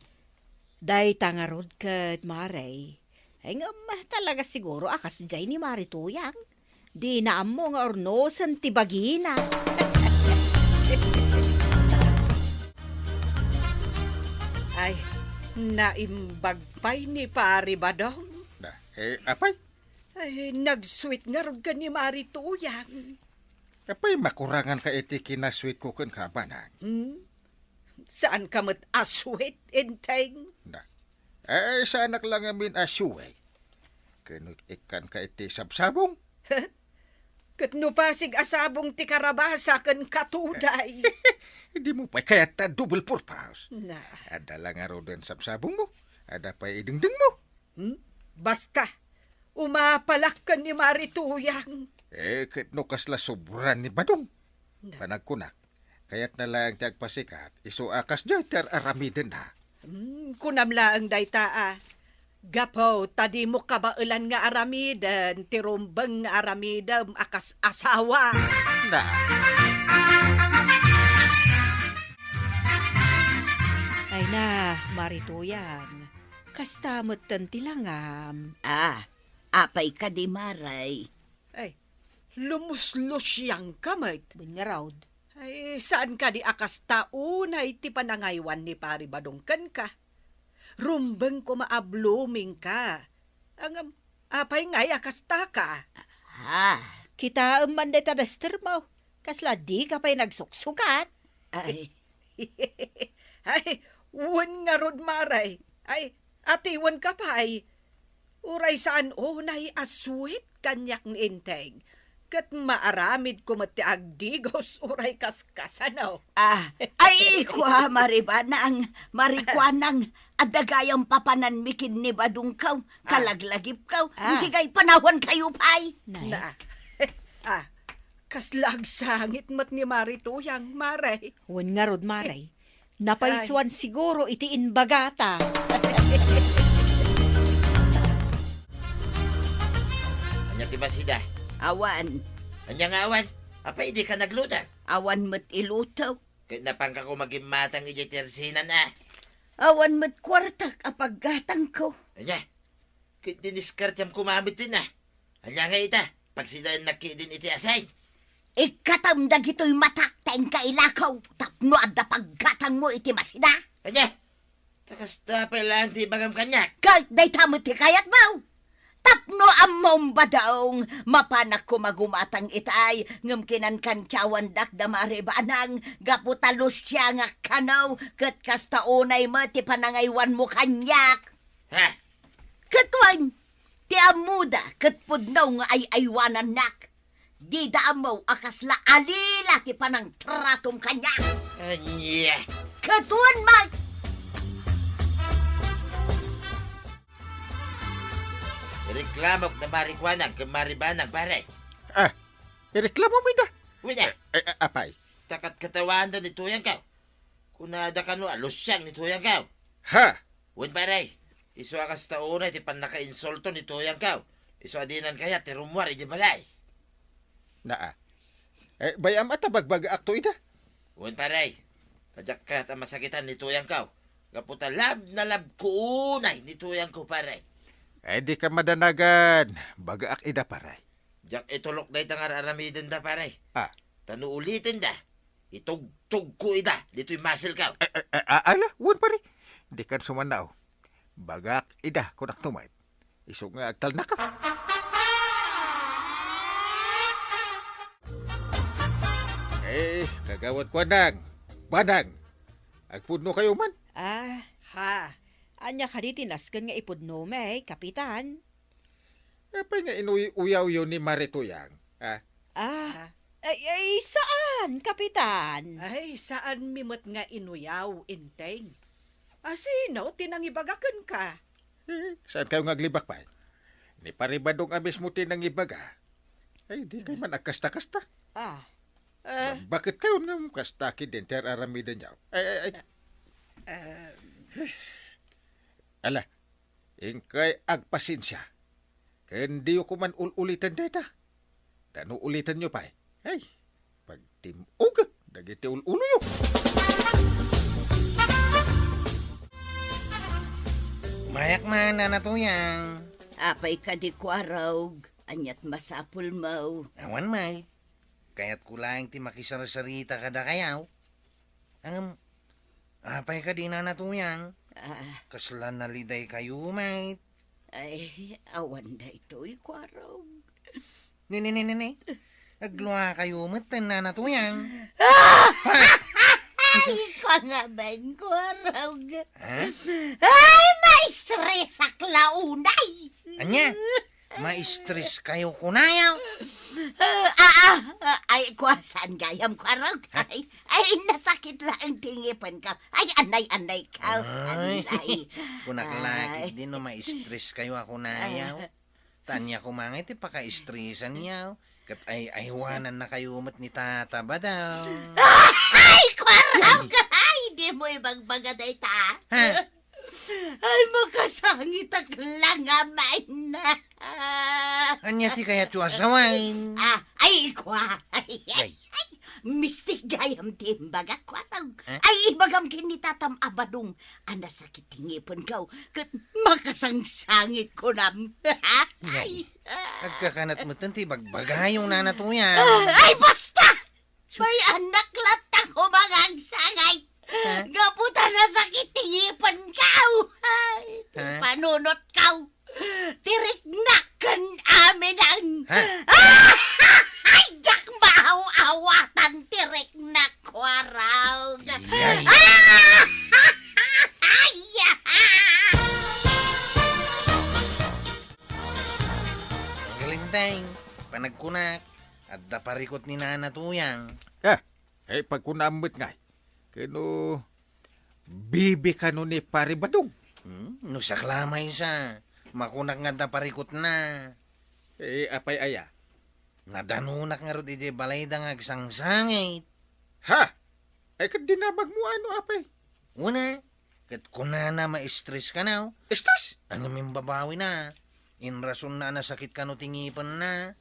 Day tangarod kat maray. Ay nga talaga siguro akas jay ni Marituyang. Di na mo nga ornosan ti bagina. Ay, Naimbag pa'y ni Pari Badong. Na, apay? Ay, nag-sweet nga ron ka ni Marituyang. Apay makurangan ka iti kinasweet ko kan kabanang. Saan ka mat asweet, Inteng? Na, sa anak lang amin asyuway. Kanut ikan ka iti sabsabong. Kat no pasig asabong ti karabasa kan katuday. Hindi mo pa kaya ta double purpose. Na, Ada lang nga rin sabsabong mo. Ada pa idingding mo. basta, umapalak ka ni Marituyang. Kat no kasla sobran ni Badong. Na. Panagkunak. Kaya't na lang tiyagpasikat. Iso akas dyan tar aramiden na. Kunamla ang dayta Gapaw, tadi mo kabailan nga aramidan, tirumbang nga aramidam akas asawa. Na, Ay na, Marituyang. Kastamot tilangam. Apay ka di maray. Ay, lumuslusyang kamay. Bun nga raw. Ay, saan ka di akas taunay ti panangaywan ni Pari Badongkan ka? Rumbeng ko maabluming ka. Ang apay ngay akas ta ka. Kita manday tadaster mo. Kasla di ka pa'y nagsuksukat. Ay, Ay, wan nga rod maray. Ay, atiwan ka pa ay. Uray saan unay aswit kanyak ni Inteng. Kat maaramid ko mati agdigos uray kaskasanaw. ay, kwa marikwanang, adagayang papanan mikin ni Badungkaw, kalaglagip kaw, sigay panahon kayo pay. Nay, Na, kaslag sangit mat ni Marituyang maray. wan nga rod maray. Napaiswan siguro itiin bagata. Anya ti basida? Awan, Anya nga awan? Apay di ka nagluda? awan mo't ilutaw. Kaya napangka ko magimatang ijitersinan na. Awan mo't kwartak apaggatang ko. Anya, kaya diniskart yung kumamit din na. Anya nga ita, pag sila nakidin iti asay. Ikatamdag ito'y matakteng kailakaw, tapno adda paggatang mo iti masida. Anya, takas tapay lang ti bagam kanyak. Kahit day tamot ti kayat baw. Tapno amom ba daong mapanak ko magumatang itay, ngam kinan kantyawan dak damari banang, gaputalos siya nga kanaw, kat kastaunay mo ti panangaywan mo kanyak. Ha? Katwan, ti amuda, kat pudnaw nga ay aywanan nak. Di daamaw akasla alila ti panang tratom kanyak. Anya. Katwan, Mark! Reklamok na marikwanag kang maribanag, pare. ireklamo mo da. Wala, Apay? takat katawan da ni tuyang ka. Kunada ka no, alusyang ni tuyang ka. Ha? Wen pare, iso akas taunay ti pan naka-insulto ni tuyang ka. Iso adinan kaya ti rumwar iti balay. Na, bayam at bagbag akto ida. Wen pare, tadyak ka ta masakitan ni tuyang ka. Gaputa lab na lab ko unay ni tuyang ko, pare. Di ka madanagan. Bagaak ida paray. Jak itulok na itang aramidin da, pare. Ah. Tanu ulitin da. Itugtug ko ida. Dito'y muscle ka. Ala, wan pare. Di kan sumanaw. Bagaak ida kunak tumay. Iso nga agtal na ka. Kagawad ko Banang. Agpudno kayo man. Ha, Anya ka di tinaskan nga ipudno may, kapitan. Apay nga inuyaw yun ni Marituyang. Ay, saan, kapitan? ay saan mimot nga inuyaw, Inteng? Asino, tinangibagakan ka. Saan kayo ngaglibak pa? Ni paribadong abis mo tinangibaga. Ay, di kayo man agkasta-kasta. Bakit kayo nga kastaki din ter aramidan niyo? Ala, ingkay agpasensya. Hindi ko man ulitan data. Tano ulitan nyo pa. Ay, pag timugat, dagiti ulo yun. Mayak man na natuyang. Apay ka di kwarog, anyat masapul mo. Awan may. Kaya't kulang ti makisarasarita kada kayaw. Ang apay ka di na natuyang. Kasla naliday kayo, mate. Ay, awan da ito'y kwarog. Ni. Agluha kayo, mate, nanatuyang. Ay, kangaban kwarog. Ha? Ay, ma-stress sa klaunay. Anya? Ma-stress kayo kunayaw. Ay, kwasan gayam kwarog. Ay, nasakit lang ang tingipan ka. Ay, anay ka. Ay. Anay. Kunaklakit din no ma-stress kayo ako nayaw. Tanya ko mangit, paka-stressan niyaw. Kat ay aywanan na kayo umat ni Tata ba daw? Ay, kwarog. Ay, di mo ibang bagaday ta. Ha? Ay, makasangit ang langamay na. Anya ti kaya tuwasawain? Ay, kwa. Ay, Ay. mistik gayam timbaga kwarang. Eh? Ay, ibagam kinitatam abadong. Ana sakit tingipon kaw. Kat makasangsangit ko nam. Ay, Agkakanat mo tanti bagbagayong nanatuyan. ay, basta! May anak latang humagang sangay. Ha? Gaputa na sakit tingipon kaw. Ay, Ha? panunot kaw. Tirik na kan amin ang... Ha? Ay, jak maaw-awatan tirik na kwaraw. Yay! Ay, Galinteng, panagkunak. At daparikot ni nanatuyang. Ay, pagkunamot nga. Kano, bibi ka no ni pare badong. No saklamay sa. Makunak nga daparikot na. Apay aya. Nadanunak nga ro di balay da nga agsangsangit. Ha? Ay, kat dinabag mo ano, apay? Una, kat kunana ma-stress ka na. Stress? Ang aming babawi na. In rason na nasakit ka no tingipan na.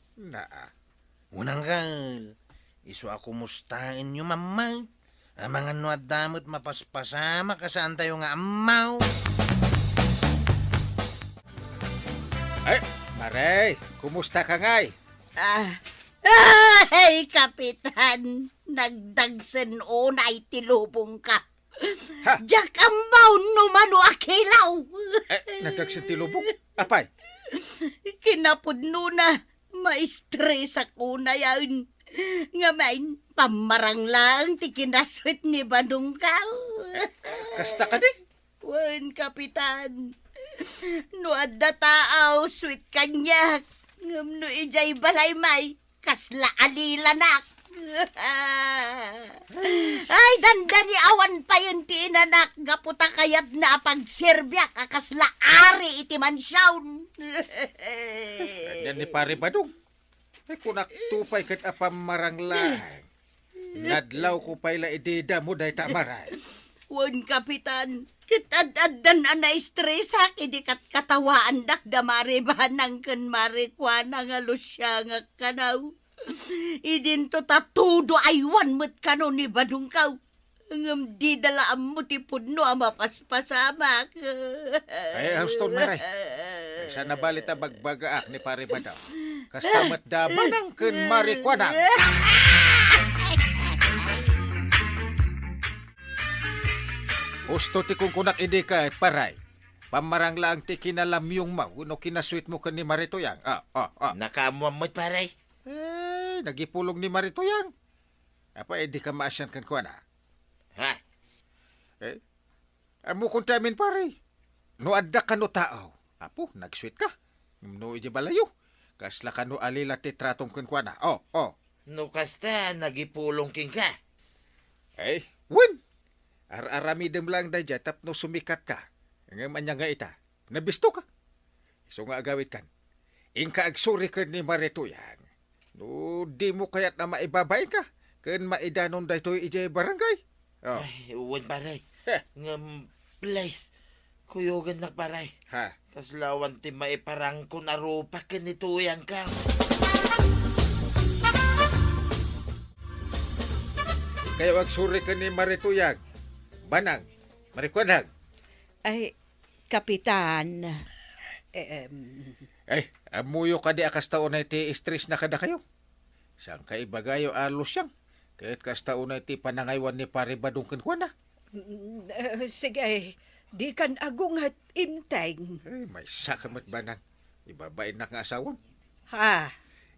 Unang gal, iso ako mustain nyo mamay. Ang mga nuad damot mapaspasama kasaan tayo nga amaw. Ay, Maray, kumusta ka ngay? Ay, kapitan. Nagdagsen unay tilubong ka. Ha? Jak ambaw numano akilaw. Nadagsin tilubong? Apay? Kinapudno na. Ma-stress ako na yan. Nga main, pamarang lang ti kinaswit ni Bandong Kaw. Kasta ka di? Wan, kapitan. No adda taaw, sweet kanyak. Ngam no ijay balay may, kasla alilanak. Ay, dandani awan pa yun ti inanak. Gaputa kayat na pagserbyak, akasla ari iti mansyawn. Yan ni pare badong. Ay, kunak tupay kat apamarang lang. Nadlaw ko pa'y idida mo dahi tamaray. Wan, kapitan. Kitad-adan na stress ha. Idi kat katawaan dak damari bahanang kan marikwana nga lusya nga kanaw. Idin to tatudo aywan mo't kano ni Badungkaw. Ngam di dalaam mo ti pudno ang mapaspasamak. Ay, Houston Maray. Ay, sana balita bagbaga ni pare badaw. Kastamat da manang ken marikwana. Gusto ti kung kunak idi ka paray. Pamarang lang ti kinalamyong mau no kinasweet mo ken ni Maritoyang. Nakamuamot, paray. Eh, nagipulong ni Maritoyang. Apa edi ka maasyan kan kuana. Ha? Amo kung tamin pare. No adda ka no tao. Apo, nagsweet ka. No iji balayo. Kasla ka no alila ti tratong kan kuana. No kasta, nagipulong king ka. Eh, wen. Ar-aramidem lang da dya tapno sumikat ka. Nga manya nga ita. Nabisto ka. So nga agawit kan. Ingka agsuri ka ni Maritoyang. No, di mo kaya't na maibabay ka. Ken maidanon da ito ije barangay. Ay, uwan, paray. Heh. Ngam, please. Kuyogan na, paray. Ha? Kaslawan ti maiparang ko na rupa kanituyan ka. Kaya agsuri ka ni Maritoyang. Banang. Marikwanag. Ay, kapitan. Ay, amuyo ka di akas taon na iti stress na kada kayo. Saan ka ibagayo alos siyang? Kahit kas taon na iti panangaywan ni pare badong kenkwana. Sige, Di kan agungat inteng. May sakamat banan. Ibabain na nga asawan. Ha?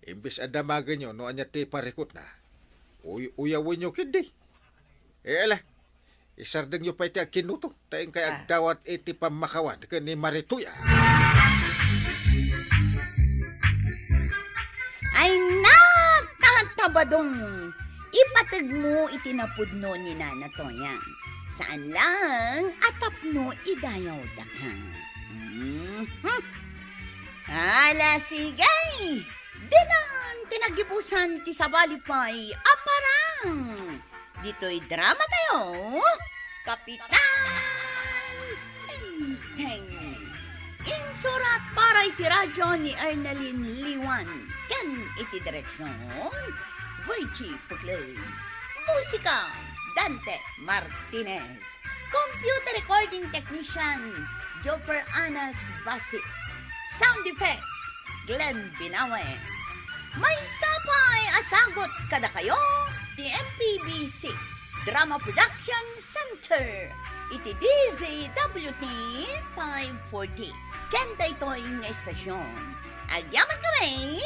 Imbis adamagan nyo, no anya ti parikot na. Uyawin nyo kindi. Ala, isardeng nyo pa iti kinuto. Tayong kay agdawat iti pamakawan ka ni Marituya. Ay nagtatabadong ipatag mo itinapudno ni Nana Toyang. Saan lang atapno idayaw da ka. Ala sigay! Dinan tinagibusan ti sabalipay aparang. Dito'y drama tayo. Kapitan Teng. Insurat para iti radyo ni Arnalyn Liwan. Ken iti direksyon. Virgie Puglay. Musika Dante Martinez. Computer recording technician Joper Anas Basit. Sound effects Glenn Binawe. May sapay asagot kada kayo di MPBC Drama Production Center. Iti DZWT 540. Kenta ito'y nga estasyon. Agyaman kami,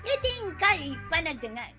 iting kay panagdangag.